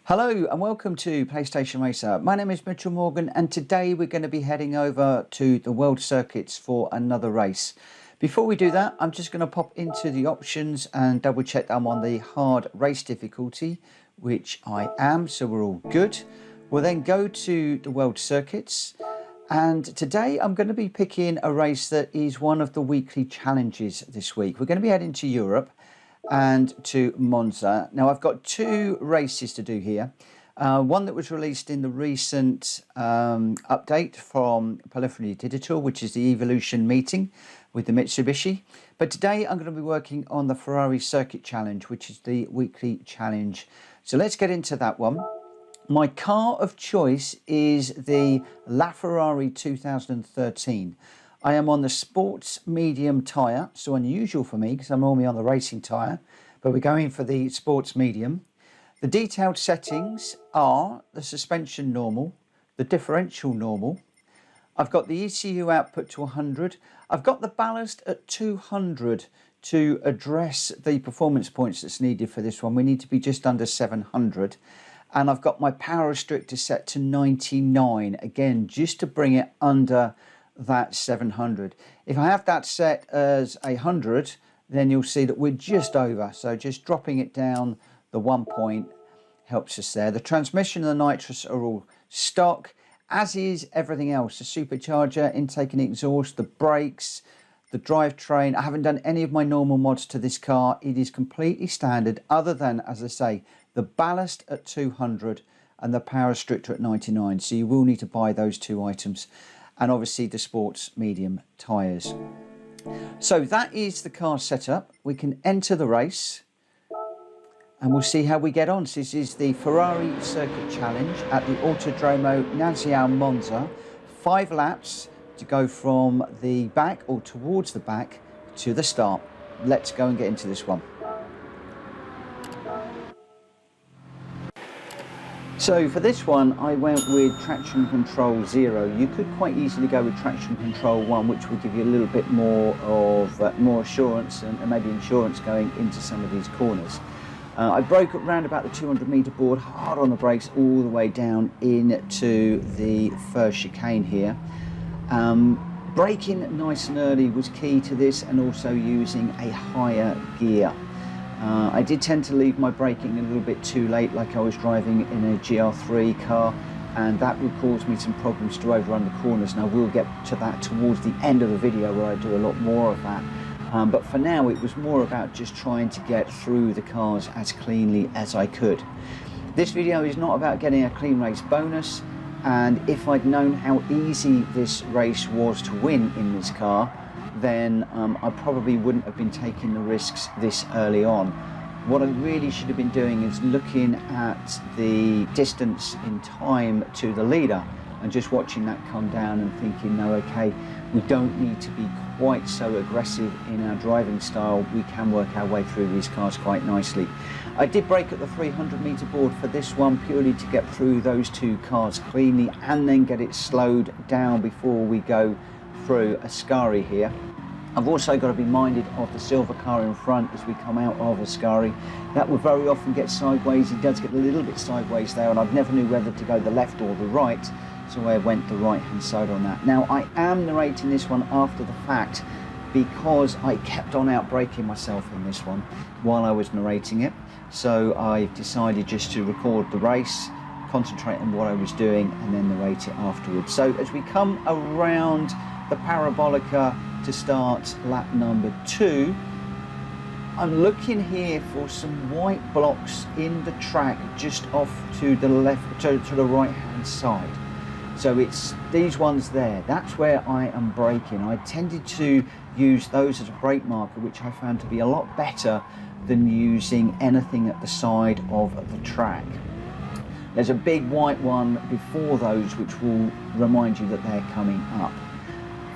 Hello and welcome to PlayStation Racer. My name is Mitchell Morgan and today we're going to be heading over to the World Circuits for another race. Before we do that, I'm just going to pop into the options and double check that I'm on the hard race difficulty, which I am, so we're all good. We'll then go to the World Circuits, and today I'm going to be picking a race that is one of the weekly challenges this week. We're going to be heading to Europe and to Monza. Now I've got two races to do here. One that was released in the recent update from Ferrari Digital, which is the Evolution meeting with the Mitsubishi. But today I'm going to be working on the Ferrari Circuit Challenge, which is the weekly challenge. So let's get into that one. My car of choice is the LaFerrari 2013. I am on the sports medium tyre, so unusual for me because I'm normally on the racing tyre, but we're going for the sports medium. The detailed settings are the suspension normal, the differential normal. I've got the ECU output to 100. I've got the ballast at 200 to address the performance points that's needed for this one. We need to be just under 700. And I've got my power restrictor set to 99, again, just to bring it under that 700. If I have that set as 100, then you'll see that we're just over. So just dropping it down the 1 point helps us there. The transmission and the nitrous are all stock, as is everything else. The supercharger, intake and exhaust, the brakes, the drivetrain. I haven't done any of my normal mods to this car. It is completely standard, other than, as I say, the ballast at 200 and the power restrictor at 99. So you will need to buy those two items. And obviously the sports medium tyres. So that is the car setup. We can enter the race and we'll see how we get on. So this is the Ferrari Circuit Challenge at the Autodromo Nacional Monza. 5 laps to go from the back or towards the back to the start. Let's go and get into this one. So for this one, I went with traction control 0. You could quite easily go with traction control 1, which will give you a little bit more of more assurance and maybe insurance going into some of these corners. I broke it round about the 200 metre board, hard on the brakes all the way down into the first chicane here. Braking nice and early was key to this, and also using a higher gear. I did tend to leave my braking a little bit too late, like I was driving in a GR3 car, and that would cause me some problems to overrun the corners. Now we'll get to that towards the end of the video where I do a lot more of that. But for now it was more about just trying to get through the cars as cleanly as I could. This video is not about getting a clean race bonus, and if I'd known how easy this race was to win in this car, then I probably wouldn't have been taking the risks this early on. What I really should have been doing is looking at the distance in time to the leader and just watching that come down and thinking, no, okay, we don't need to be quite so aggressive in our driving style. We can work our way through these cars quite nicely. I did brake at the 300 metre board for this one, purely to get through those two cars cleanly and then get it slowed down before we go through Ascari here. I've also got to be minded of the silver car in front as we come out of Ascari. That will very often get sideways. It does get a little bit sideways there, and I never knew whether to go the left or the right, so I went the right hand side on that. Now I am narrating this one after the fact because I kept on out braking myself in this one while I was narrating it. So I've decided just to record the race, concentrate on what I was doing, and then narrate it afterwards. So as we come around the Parabolica to start lap number 2, I'm looking here for some white blocks in the track just off to the left, to the right hand side. So it's these ones there. That's where I am braking. I tended to use those as a brake marker, which I found to be a lot better than using anything at the side of the track. There's a big white one before those which will remind you that they're coming up.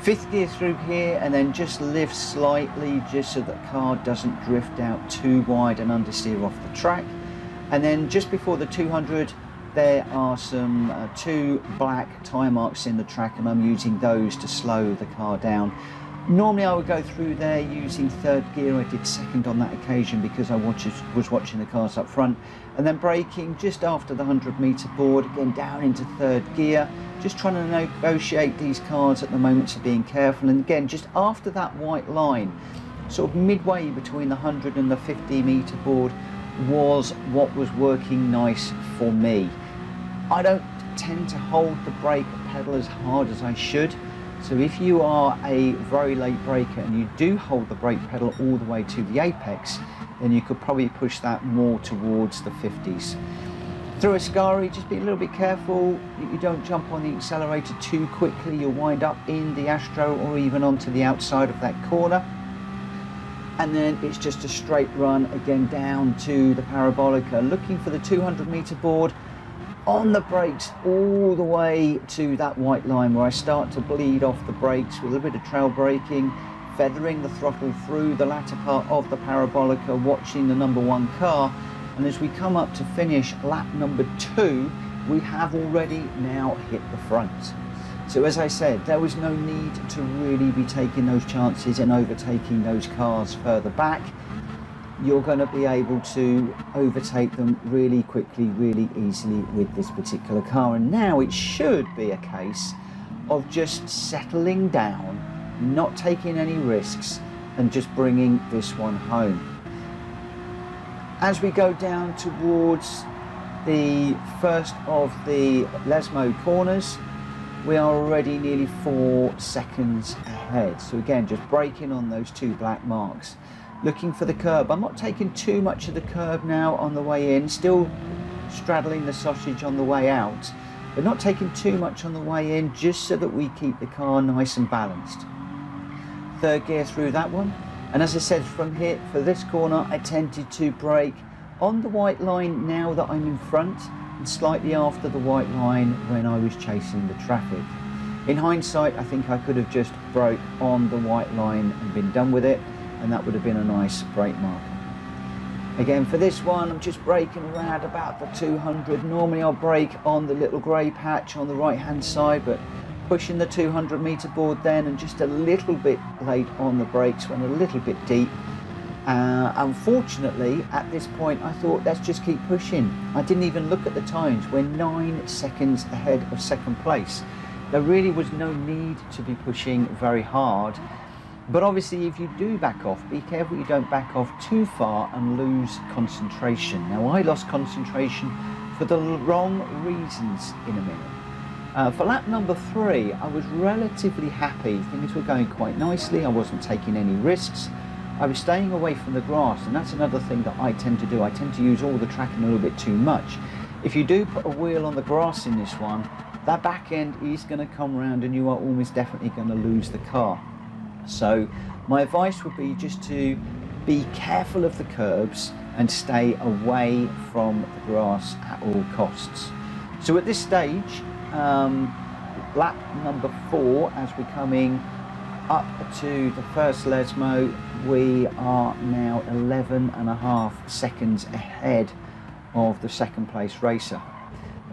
5th gear through here, and then just lift slightly just so that the car doesn't drift out too wide and understeer off the track. And then just before the 200, there are some 2 black tyre marks in the track, and I'm using those to slow the car down. Normally I would go through there using third gear. I did second on that occasion because I was watching the cars up front, and then braking just after the 100-meter board, again down into third gear, just trying to negotiate these cars at the moment, so being careful. And again, just after that white line, sort of midway between the 100 and the 50-meter board, was what was working nice for me. I don't tend to hold the brake pedal as hard as I should. So if you are a very late braker and you do hold the brake pedal all the way to the apex, then you could probably push that more towards the 50s. Through Ascari, just be a little bit careful that you don't jump on the accelerator too quickly. You'll wind up in the Astro or even onto the outside of that corner. And then it's just a straight run again down to the Parabolica, looking for the 200-meter board, on the brakes all the way to that white line where I start to bleed off the brakes with a little bit of trail braking, feathering the throttle through the latter part of the Parabolica, watching the number 1 car. And as we come up to finish lap number 2, we have already now hit the front. So as I said, there was no need to really be taking those chances and overtaking those cars further back. You're going to be able to overtake them really quickly, really easily with this particular car. And now it should be a case of just settling down, not taking any risks, and just bringing this one home. As we go down towards the first of the Lesmo corners, we are already nearly 4 seconds ahead. So again, just braking on those 2 black marks, looking for the curb. I'm not taking too much of the curb now on the way in, still straddling the sausage on the way out, but not taking too much on the way in, just so that we keep the car nice and balanced. Third gear through that one, and as I said, from here for this corner I tended to brake on the white line now that I'm in front, and slightly after the white line when I was chasing the traffic. In hindsight, I think I could have just broke on the white line and been done with it, and that would have been a nice brake marker. Again, for this one, I'm just braking around about the 200. Normally I'll brake on the little grey patch on the right hand side, but pushing the 200-meter board then, and just a little bit late on the brakes, went a little bit deep. Unfortunately, at this point, I thought, let's just keep pushing. I didn't even look at the times. We're 9 seconds ahead of second place. There really was no need to be pushing very hard. But obviously, if you do back off, be careful you don't back off too far and lose concentration. Now, I lost concentration for the wrong reasons in a minute. For lap number 3, I was relatively happy. Things were going quite nicely. I wasn't taking any risks. I was staying away from the grass, and that's another thing that I tend to do. I tend to use all the tracking a little bit too much. If you do put a wheel on the grass in this one, that back end is going to come around and you are almost definitely going to lose the car. So my advice would be just to be careful of the curbs and stay away from the grass at all costs. So at this stage, lap number 4, as we're coming up to the first Lesmo, we are now 11.5 seconds ahead of the second place racer.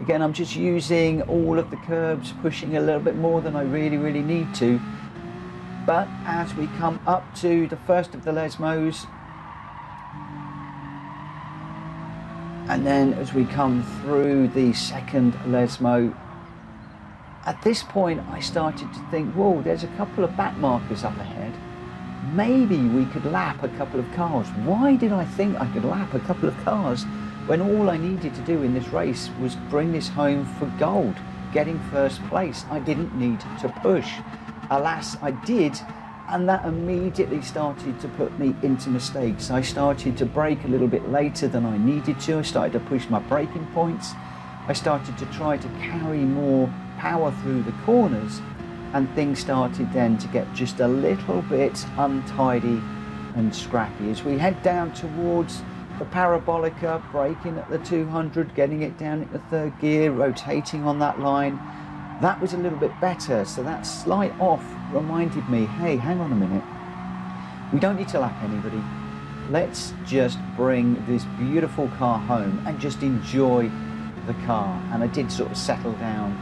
Again, I'm just using all of the curbs, pushing a little bit more than I really need to. But as we come up to the first of the Lesmos, and then as we come through the second Lesmo, at this point I started to think, whoa, there's a couple of back markers up ahead. Maybe we could lap a couple of cars. Why did I think I could lap a couple of cars when all I needed to do in this race was bring this home for gold, getting first place? I didn't need to push. Alas, I did, and that immediately started to put me into mistakes. I started to brake a little bit later than I needed to. I started to push my braking points. I started to try to carry more power through the corners, and things started then to get just a little bit untidy and scrappy. As we head down towards the Parabolica, braking at the 200, getting it down at the third gear, rotating on that line, that was a little bit better. So that slight off reminded me, hey, hang on a minute, we don't need to lap anybody. Let's just bring this beautiful car home and just enjoy the car. And I did sort of settle down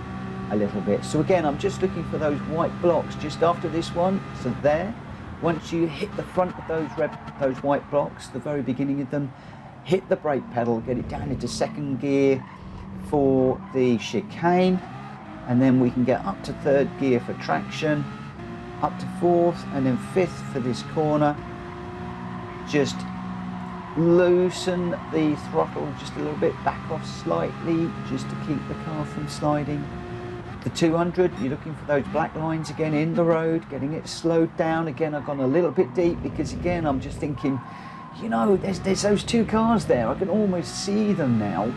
a little bit. So again, I'm just looking for those white blocks just after this one. So there, once you hit the front of those white blocks, the very beginning of them, hit the brake pedal, get it down into second gear for the chicane, and then we can get up to third gear for traction, up to fourth, and then fifth for this corner. Just loosen the throttle just a little bit, back off slightly, just to keep the car from sliding. The 200, you're looking for those black lines again in the road, getting it slowed down. Again, I've gone a little bit deep because again, I'm just thinking, you know, there's those two cars there. I can almost see them now.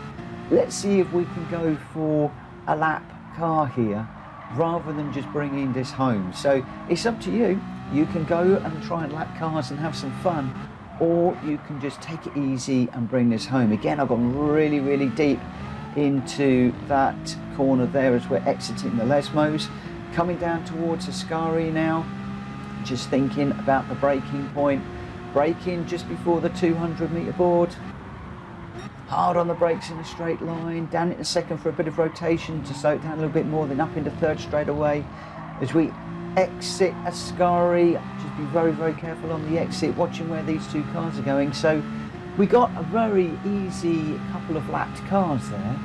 Let's see if we can go for a lap car here rather than just bringing this home. So it's up to you. You can go and try and lap cars and have some fun, or you can just take it easy and bring this home. Again, I've gone really, really deep into that corner there as we're exiting the Lesmos. Coming down towards Ascari now, just thinking about the braking point. Braking just before the 200 metre board. Hard on the brakes in a straight line, down into second for a bit of rotation to slow it down a little bit more, then up into third straight away. As we exit Ascari, just be very, very careful on the exit, watching where these two cars are going. So we got a very easy couple of lapped cars there.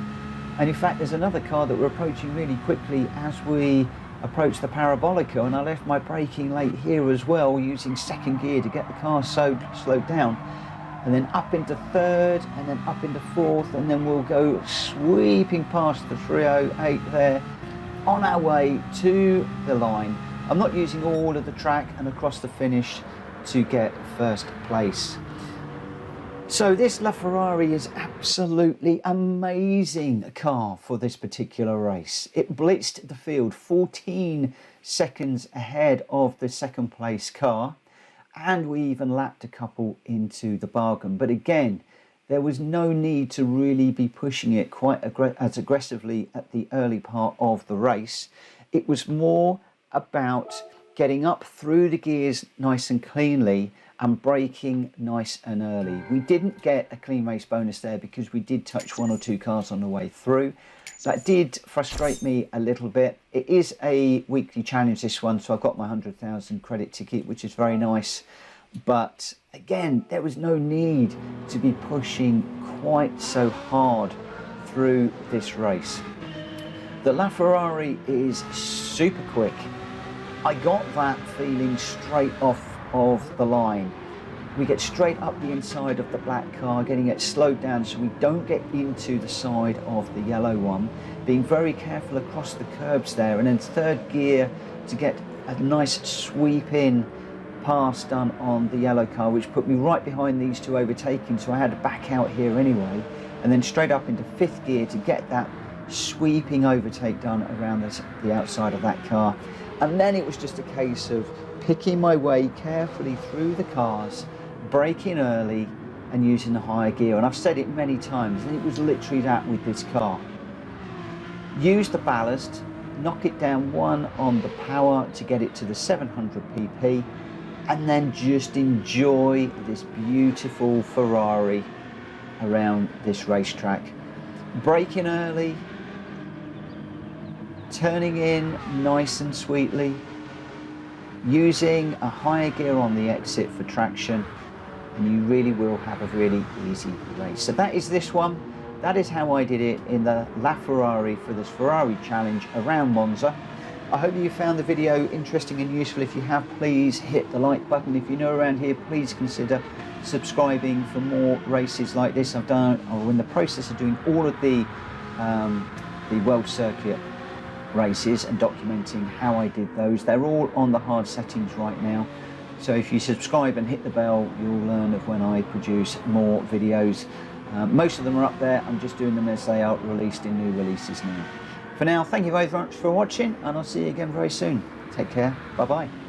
And in fact, there's another car that we're approaching really quickly as we approach the Parabolica, and I left my braking late here as well, using second gear to get the car slowed down. And then up into third, and then up into fourth, and then we'll go sweeping past the 308 there, on our way to the line. I'm not using all of the track and across the finish to get first place. So this LaFerrari is absolutely amazing car for this particular race. It blitzed the field 14 seconds ahead of the second place car, and we even lapped a couple into the bargain. But again, there was no need to really be pushing it quite as aggressively at the early part of the race. It was more about getting up through the gears nice and cleanly and braking nice and early. We didn't get a clean race bonus there because we did touch one or two cars on the way through. That did frustrate me a little bit. It is a weekly challenge, this one, so I've got my 100,000 credit ticket, which is very nice. But again, there was no need to be pushing quite so hard through this race. The LaFerrari is super quick. I got that feeling straight off of the line. We get straight up the inside of the black car, getting it slowed down so we don't get into the side of the yellow one, being very careful across the curbs there, and then third gear to get a nice sweep in pass done on the yellow car, which put me right behind these two overtaking, so I had to back out here anyway, and then straight up into fifth gear to get that sweeping overtake done around the outside of that car. And then it was just a case of picking my way carefully through the cars, braking early and using the higher gear. And I've said it many times, and it was literally that with this car. Use the ballast, knock it down one on the power to get it to the 700 pp, and then just enjoy this beautiful Ferrari around this racetrack. Braking early, turning in nice and sweetly, using a higher gear on the exit for traction, and you really will have a really easy race. So that is this one. That is how I did it in the LaFerrari for this Ferrari challenge around Monza. I hope you found the video interesting and useful. If you have, please hit the like button. If you're new around here, please consider subscribing for more races like this. I'm in the process of doing all of the World Circuit races and documenting how I did those. They're all on the hard settings right now, so if you subscribe and hit the bell, you'll learn of when I produce more videos. Most of them are up there. I'm just doing them as they are released in new releases now. For now, thank you very much for watching, and I'll see you again very soon. Take care. Bye bye.